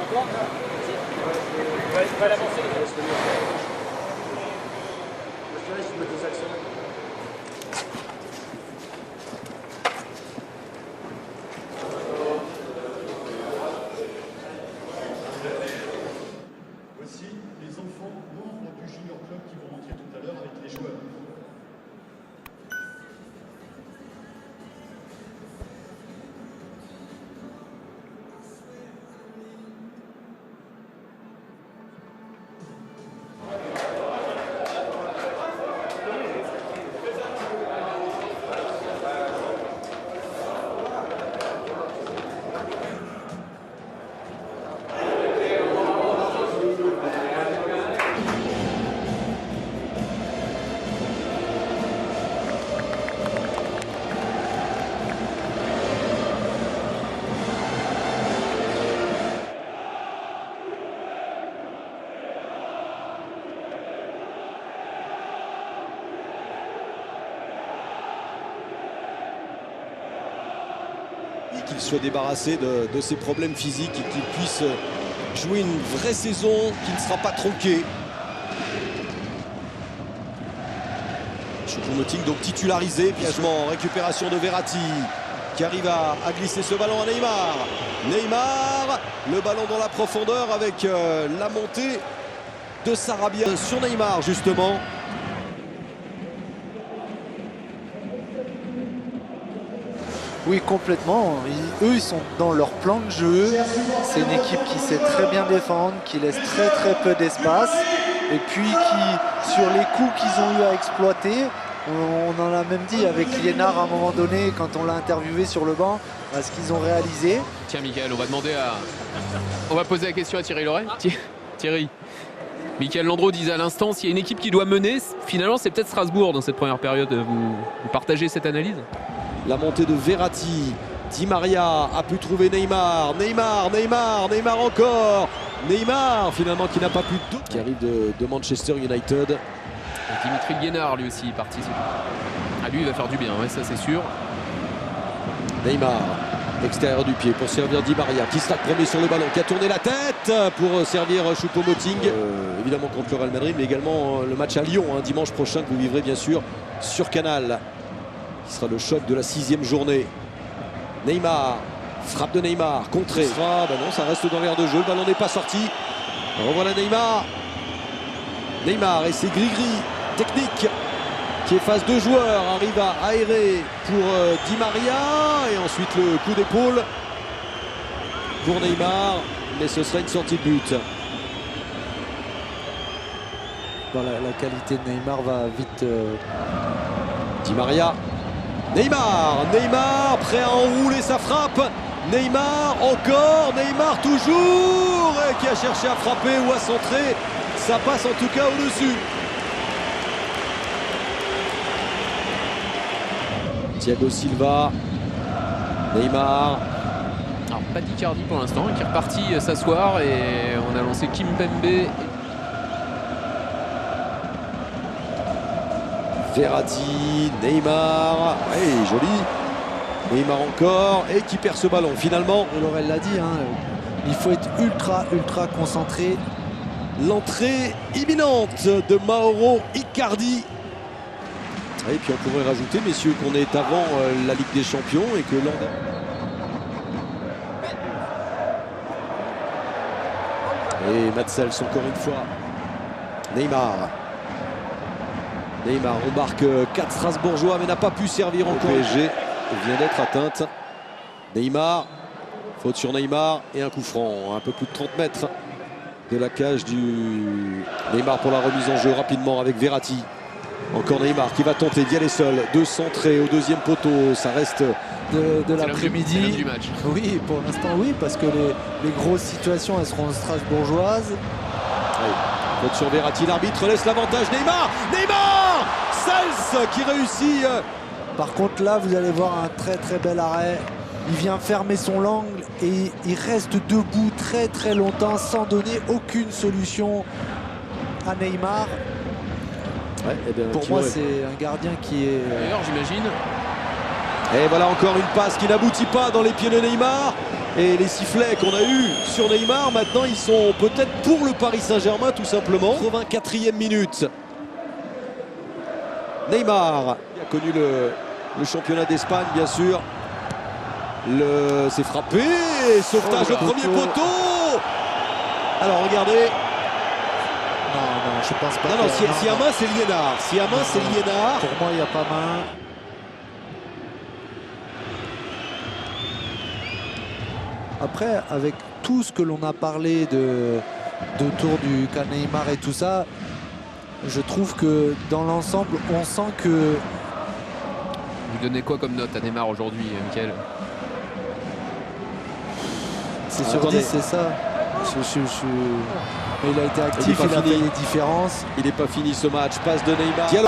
Voici les enfants membres du Junior Club qui vont rentrer tout à l'heure avec les joueurs. Qu'il soit débarrassé de ses problèmes physiques et qu'il puisse jouer une vraie saison qui ne sera pas tronquée. Choupo-Moting donc titularisé, piègement, récupération de Verratti qui arrive à glisser ce ballon à Neymar. Neymar, le ballon dans la profondeur avec la montée de Sarabia sur Neymar justement. Oui, complètement. Eux, ils sont dans leur plan de jeu. C'est une équipe qui sait très bien défendre, qui laisse très peu d'espace. Et puis qui, sur les coups qu'ils ont eu à exploiter, on en a même dit avec Liénard à un moment donné, quand on l'a interviewé sur le banc, ce qu'ils ont réalisé. Tiens, Mickaël, on va poser la question à Thierry Loret. Thierry, Mickaël Landreau disait à l'instant, s'il y a une équipe qui doit mener, finalement, c'est peut-être Strasbourg dans cette première période. Vous partagez cette analyse ? La montée de Verratti, Di Maria a pu trouver Neymar, Neymar encore, Neymar finalement qui n'a pas pu qui arrive de Manchester United. Et Dimitri Liénard lui aussi participe. Ah, lui il va faire du bien, ouais, ça c'est sûr. Neymar, extérieur du pied pour servir Di Maria qui sera premier sur le ballon, qui a tourné la tête pour servir Choupo-Moting. Évidemment contre le Real Madrid, mais également le match à Lyon dimanche prochain que vous vivrez bien sûr sur Canal. Qui sera le choc de la 6e journée. Neymar, frappe de Neymar, contré. Non, ça reste dans l'air de jeu, le ballon n'est pas sorti. Revoilà Neymar. Neymar et ses gris-gris techniques qui efface deux joueurs, arrive à aérer pour Di Maria et ensuite le coup d'épaule pour Neymar, mais ce serait une sortie de but. Voilà, la qualité de Neymar va vite. Di Maria. Neymar prêt à enrouler sa frappe. Neymar encore, Neymar toujours, qui a cherché à frapper ou à centrer. Ça passe en tout cas au-dessus. Thiago Silva, Neymar. Alors pas d'Icardi pour l'instant, qui est reparti s'asseoir et on a lancé Kimpembe. Verratti, Neymar, hey, joli. Neymar encore, et qui perd ce ballon finalement. Et Laurel l'a dit, il faut être ultra concentré. L'entrée imminente de Mauro Icardi. Et puis on pourrait rajouter, messieurs, qu'on est avant la Ligue des Champions et que l'on... Et Matsels encore une fois. Neymar embarque 4 Strasbourgeois mais n'a pas pu servir encore. PSG vient d'être atteinte. Neymar, faute sur Neymar et un coup franc. Un peu plus de 30 mètres de la cage du Neymar pour la remise en jeu rapidement avec Verratti. Encore Neymar qui va tenter d'y aller seul, de centrer au deuxième poteau. Ça reste de l'après-midi. Du match. Oui, pour l'instant oui, parce que les grosses situations elles seront strasbourgeoises. Oui. Faute sur Verratti, l'arbitre laisse l'avantage. Neymar Sels qui réussit. Par contre là vous allez voir un très bel arrêt. Il vient fermer son angle et il reste debout très longtemps sans donner aucune solution à Neymar. Ouais, bien, pour moi c'est un gardien qui est... D'ailleurs j'imagine. Et voilà encore une passe qui n'aboutit pas dans les pieds de Neymar. Et les sifflets qu'on a eus sur Neymar, maintenant ils sont peut-être pour le Paris Saint-Germain tout simplement. 84e minute. Neymar qui a connu le championnat d'Espagne bien sûr. C'est frappé, sauvetage au premier poteau. Alors regardez. Non, je pense pas. Non, s'il y a main, c'est Liénard. S'il y a main, c'est Liénard. Pour moi, il n'y a pas main. Après, avec tout ce que l'on a parlé autour du cas Neymar et tout ça, je trouve que dans l'ensemble, on sent que... Vous donnez quoi comme note à Neymar aujourd'hui, Mickaël? C'est sur 10, c'est ça. Mais il a été actif, il a fait les différences. Il n'est pas fini ce match. Passe de Neymar. Diallo.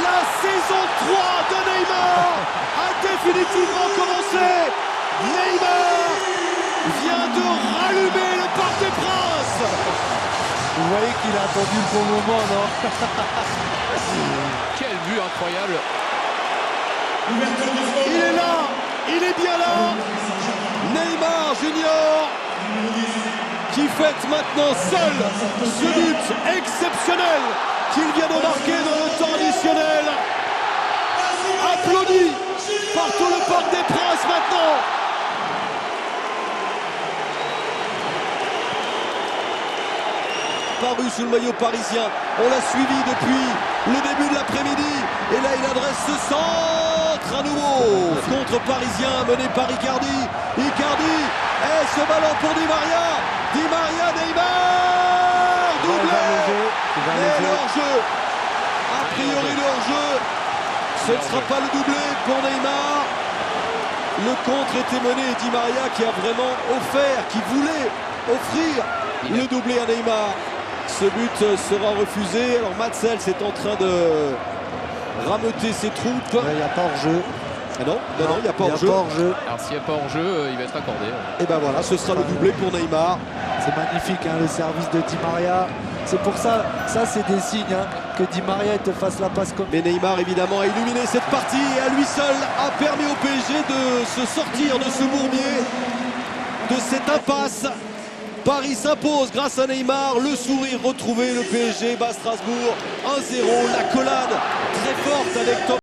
La saison 3 de Neymar a définitivement commencé. Neymar vient de rallumer le Parc des Princes. Vous voyez qu'il a attendu le bon moment, non? Quelle vue incroyable! Il est là, il est bien là. Neymar Junior qui fête maintenant seul ce but exceptionnel qu'il vient de marquer dans le temps additionnel. Applaudi par tout le Parc des Princes maintenant. Paru sous le maillot parisien, on l'a suivi depuis le début de l'après-midi et là il adresse ce centre à nouveau contre parisien mené par Icardi. Icardi et ce ballon pour Di Maria. Di Maria, Neymar doublé et le hors-jeu. A priori le hors-jeu, ce ne sera pas le doublé pour Neymar. Le contre était mené et Di Maria qui a vraiment offert, qui voulait offrir le doublé à Neymar. Ce but sera refusé. Alors Matsels est en train de rameuter ses troupes. Il n'y a pas hors-jeu. Ah non, il n'y a pas hors-jeu. Alors s'il n'y a pas hors-jeu, il va être accordé. Et ben voilà, ce sera le doublé pour Neymar. C'est magnifique hein, le service de Di Maria. C'est pour ça, c'est des signes hein, que Di Maria te fasse la passe comme... Mais Neymar évidemment a illuminé cette partie et à lui seul a permis au PSG de se sortir de ce bourbier, de cette impasse. Paris s'impose grâce à Neymar, le sourire retrouvé, le PSG bat Strasbourg 1-0, la collade très forte avec Thomas.